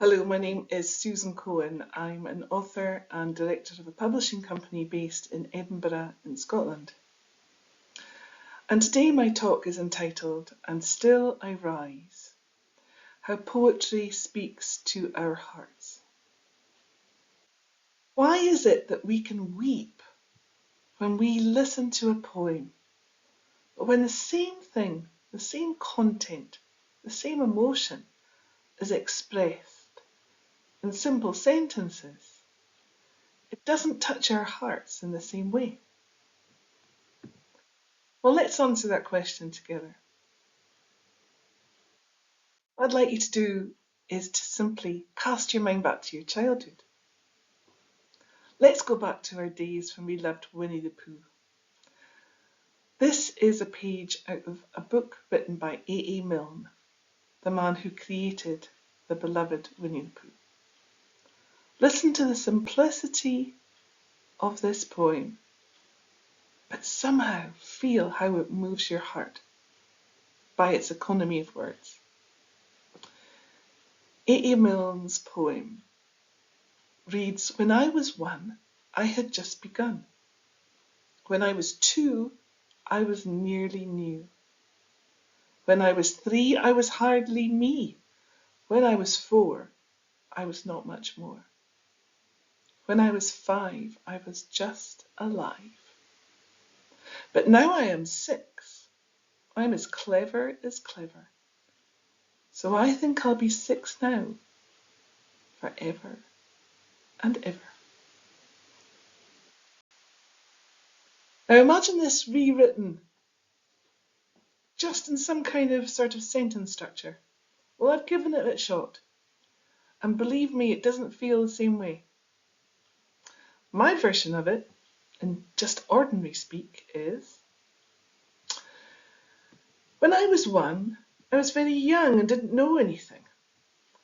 Hello, my name is Susan Cohen. I'm an author and director of a publishing company based in Edinburgh in Scotland. And today my talk is entitled And Still I Rise, How Poetry Speaks to Our Hearts. Why is it that we can weep when we listen to a poem, but when the same thing, the same content, the same emotion is expressed in simple sentences, it doesn't touch our hearts in the same way? Well, let's answer that question together. What I'd like you to do is to simply cast your mind back to your childhood. Let's go back to our days when we loved Winnie the Pooh. This is a page out of a book written by A. Milne, the man who created the beloved Winnie the Pooh. Listen to the simplicity of this poem, but somehow feel how it moves your heart by its economy of words. A. Milne's poem reads, "When I was 1, I had just begun. When I was 2, I was nearly new. When I was 3, I was hardly me. When I was 4, I was not much more. When I was 5, I was just alive. But now I am 6, I'm as clever as clever. So I think I'll be 6 now, forever and ever." Now imagine this rewritten just in some kind of sort of sentence structure. Well, I've given it a shot. And believe me, it doesn't feel the same way. My version of it, in just ordinary speak, is: when I was 1, I was very young and didn't know anything.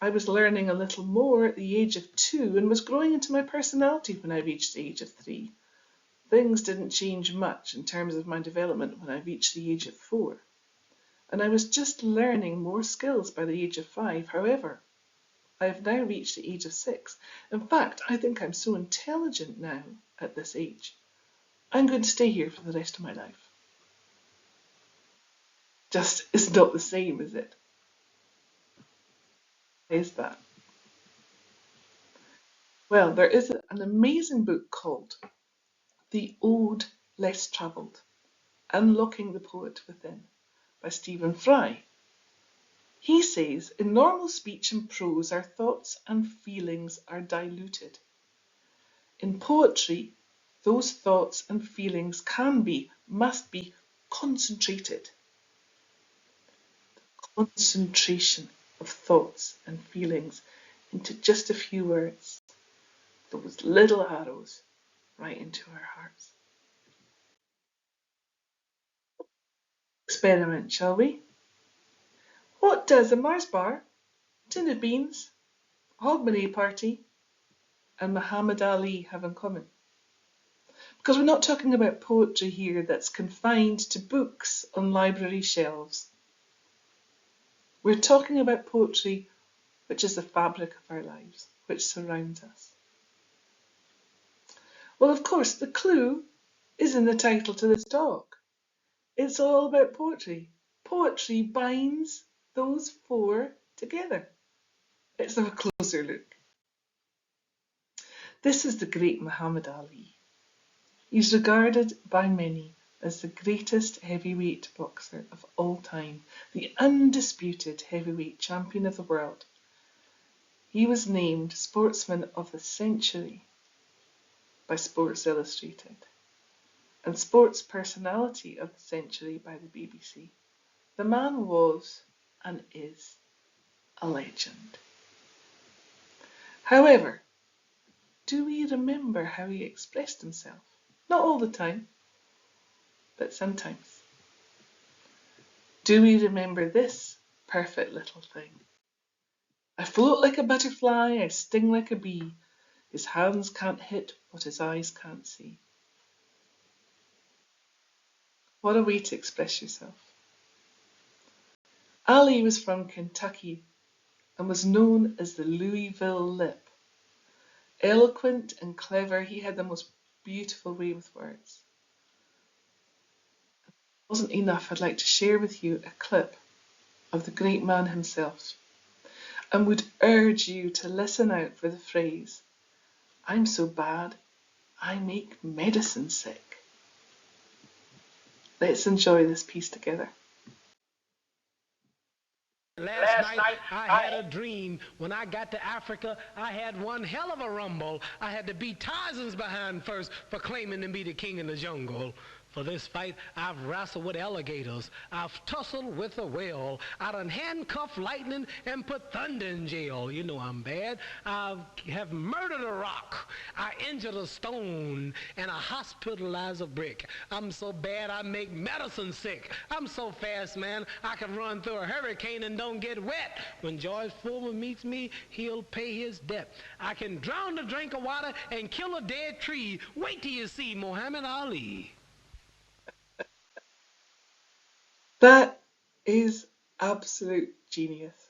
I was learning a little more at the age of 2 and was growing into my personality when I reached the age of 3. Things didn't change much in terms of my development when I reached the age of 4. And I was just learning more skills by the age of 5. However, I have now reached the age of 6. In fact, I think I'm so intelligent now at this age, I'm going to stay here for the rest of my life. Just is not the same, is it? Is that? Well, there is an amazing book called The Ode Less Travelled, Unlocking the Poet Within by Stephen Fry. He says, in normal speech and prose, our thoughts and feelings are diluted. In poetry, those thoughts and feelings must be concentrated. Concentration of thoughts and feelings into just a few words. Those little arrows right into our hearts. Experiment, shall we? What does a Mars bar, tin of beans, Hogmanay party, and Muhammad Ali have in common? Because we're not talking about poetry here that's confined to books on library shelves. We're talking about poetry which is the fabric of our lives, which surrounds us. Well, of course, the clue is in the title to this talk. It's all about poetry. Poetry binds those 4 together. Let's have a closer look. This is the great Muhammad Ali. He's regarded by many as the greatest heavyweight boxer of all time, the undisputed heavyweight champion of the world. He was named Sportsman of the Century by Sports Illustrated and Sports Personality of the Century by the BBC. The man was and is a legend. However, do we remember how he expressed himself? Not all the time, but sometimes. Do we remember this perfect little thing? I float like a butterfly, I sting like a bee. His hands can't hit what his eyes can't see. What a way to express yourself. Ali was from Kentucky, and was known as the Louisville Lip. Eloquent and clever, he had the most beautiful way with words. If it wasn't enough, I'd like to share with you a clip of the great man himself, and would urge you to listen out for the phrase, "I'm so bad, I make medicine sick." Let's enjoy this piece together. Last night I had a dream. When I got to Africa, I had one hell of a rumble. I had to beat Tarzan's behind first for claiming to be the king in the jungle. For this fight, I've wrestled with alligators. I've tussled with a whale. I done handcuffed lightning and put thunder in jail. You know I'm bad. I have murdered a rock. I injured a stone. And I hospitalized a brick. I'm so bad I make medicine sick. I'm so fast, man, I can run through a hurricane and don't get wet. When George Foreman meets me, he'll pay his debt. I can drown a drink of water and kill a dead tree. Wait till you see Muhammad Ali. That is absolute genius.